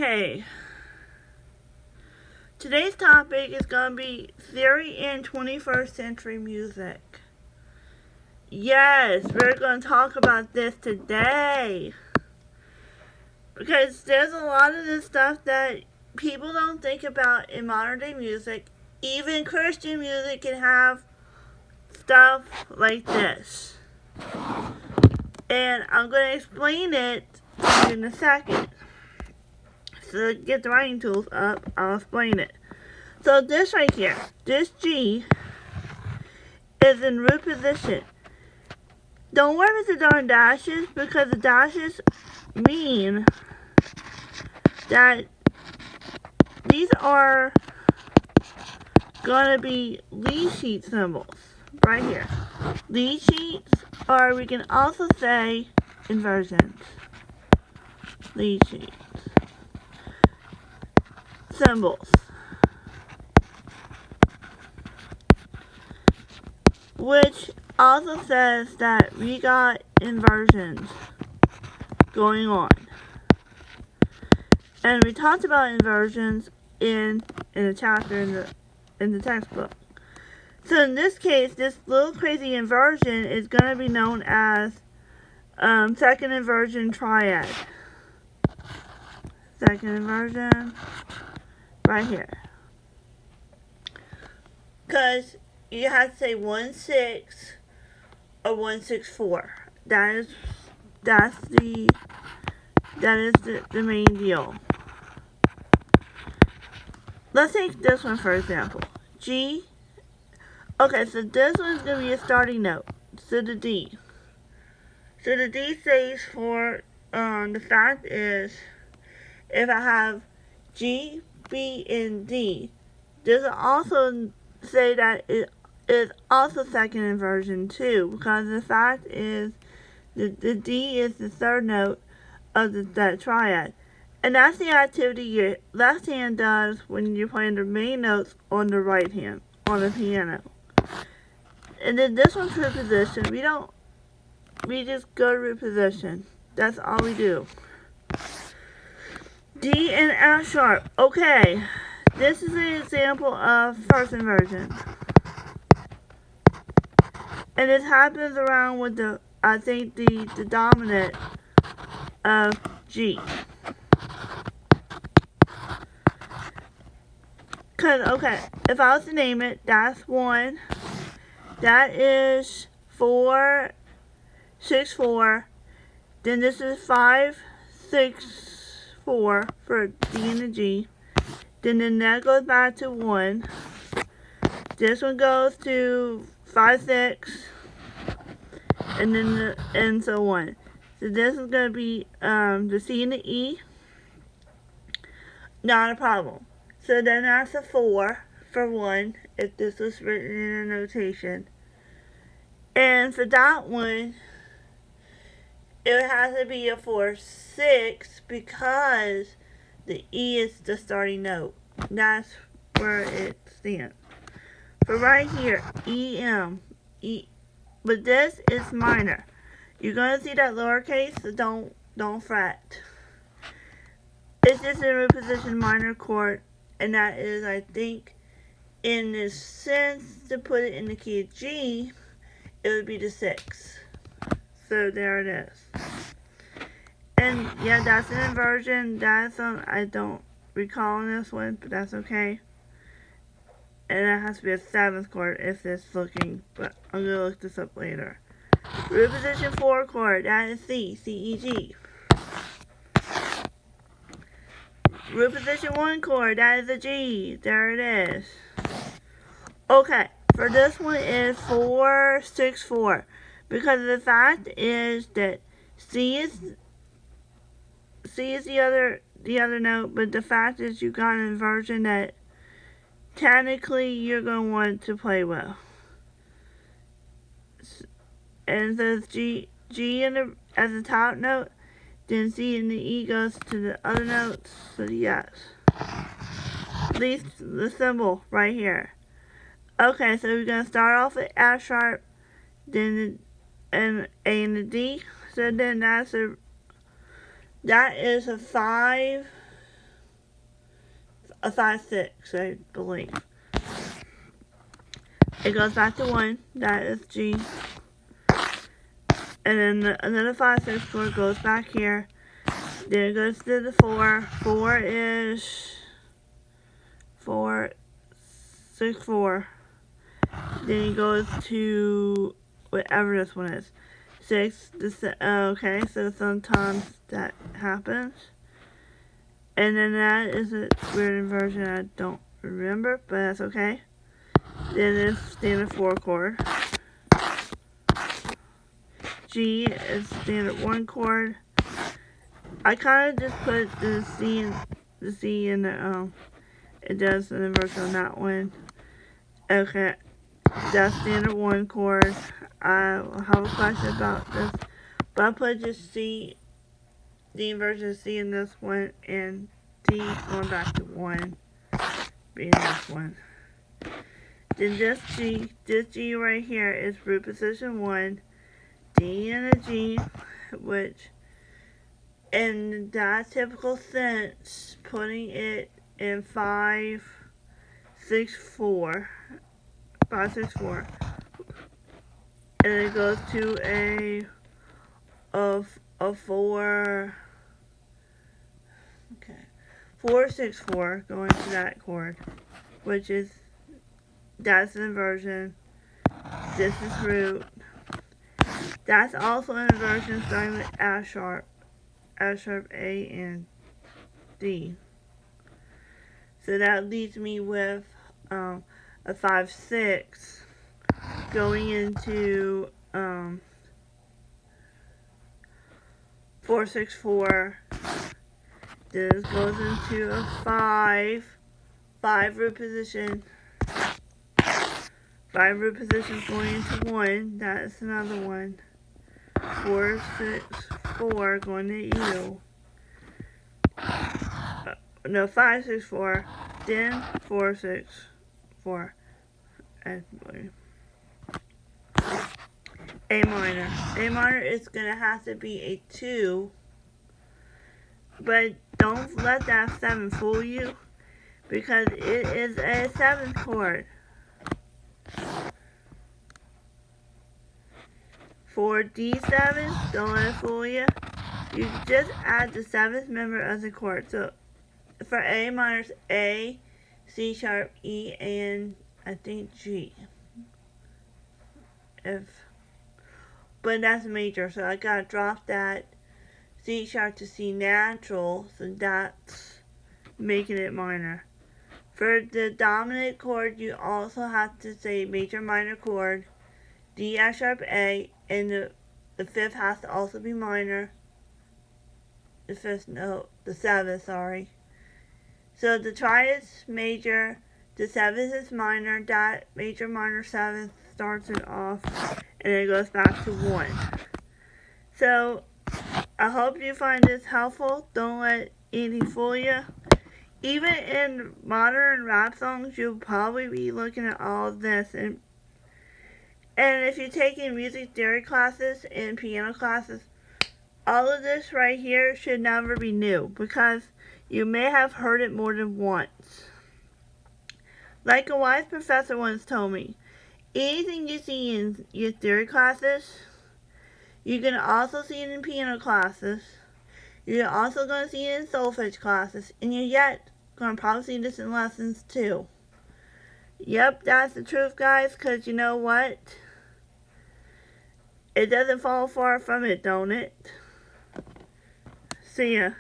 Okay, today's topic is going to be theory in 21st century music. Yes, we're going to talk about this today. Because there's a lot of this stuff that people don't think about in modern day music. Even Christian music can have stuff like this. And I'm going to explain it to you in a second. So get the writing tools up, I'll explain it. So this right here, this G is in root position. Don't worry with the darn dashes, because the dashes mean that these are gonna be lead sheet symbols right here. Lead sheets, or we can also say inversions. Lead sheets. Symbols. Which also says that we got inversions going on. And we talked about inversions in a chapter in the textbook. So in this case, this little crazy inversion is going to be known as second inversion triad. Second inversion right here. Because you have to say 1-6 or 1-6-4. That is the main deal. Let's take this one for example. G. Okay, so this one's going to be a starting note. So the D. So the D stays for, the fact is, if I have G, B, and D, this will also say that it is also second inversion too, because the fact is the D is the third note of that triad. And that's the activity your left hand does when you're playing the main notes on the right hand, on the piano. And then this one's root position. We just go to root position. That's all we do. D and F sharp. Okay, this is an example of first inversion. And this happens around with the dominant of G. Cause, okay, if I was to name it, that's 1. That is 4, 6, 4. Then this is 5, 6, 4 for D and the G. Then that goes back to 1. This one goes to 5, 6. And then and so on. So this is going to be the C and the E. Not a problem. So then that's a 4 for 1, if this was written in a notation. And for that one, it has to be a 4, 6, because the E is the starting note. That's where it stands. For right here, E-M, E. But this is minor. You're going to see that lowercase, so don't fret. It's just a root position minor chord, and that is, I think, in the sense to put it in the key of G, it would be the 6. So there it is. And yeah, that's an inversion. That's I don't recall in this one, but that's okay. And it has to be a 7th chord if it's looking, but I'm going to look this up later. Root position 4 chord, that is C, C, E, G. Root position 1 chord, that is a G. There it is. Okay, for this one is 4, 6, 4. Because the fact is that C is the other note, but the fact is you got an inversion that technically you're going to want to play with. And so G as the top note, then C and the E goes to the other notes, so yes. At least the symbol right here. Okay, so we're going to start off with F sharp, then an A and a D. So then that is a 5, a 5/6, I believe. It goes back to 1, that is G. And then another 5/6 chord goes back here. Then it goes to the 4. 4 is 4, 6, 4. Then it goes to whatever this one is. 6, okay, so sometimes that happens. And then that is a weird inversion I don't remember, but that's okay. Then it's standard 4 chord. G is standard 1 chord. I kind of just put the C in the, it does an inversion on that one. Okay, that's standard 1 chord. I have a question about this, but I put just C, the inversion of C in this one, and D going back to 1, being this one. Then this G right here is root position 1, D and a G, which in that typical sense, putting it in 5, 6, 4, 5, 6, 4, and it goes to a 4, okay, 4, 6, 4, going to that chord, which is, that's an inversion. This is root. That's also an inversion starting with F sharp, A, and D. So that leaves me with a 5, 6 going into 4, 6, 4. This goes into a 5 root position. 5 root positions going into 1. That's another one. 4, 6, 4 going to U. No, 5, 6, 4. Then 4, 6, 4. And A minor. A minor is going to have to be a 2. But don't let that 7 fool you, because it is a 7th chord. For D7, don't let it fool you. You just add the 7th member as a chord. So for A minor, it's A, C sharp, E, and I think G. But that's major, so I gotta drop that C sharp to C natural, so that's making it minor. For the dominant chord, you also have to say major minor chord, D, F sharp, A, and the 5th has to also be minor. The 5th, no, the 7th, sorry. So the triad is major, the 7th is minor, that major minor 7th starts it off, and it goes back to 1. So I hope you find this helpful. Don't let anything fool you. Even in modern rap songs, you'll probably be looking at all of this. And if you're taking music theory classes and piano classes, all of this right here should never be new, because you may have heard it more than once. Like a wise professor once told me, anything you see in your theory classes, you can also see it in piano classes. You're also going to see it in solfege classes. And you're yet going to probably see this in lessons too. Yep, that's the truth, guys, because you know what? It doesn't fall far from it, don't it? See ya.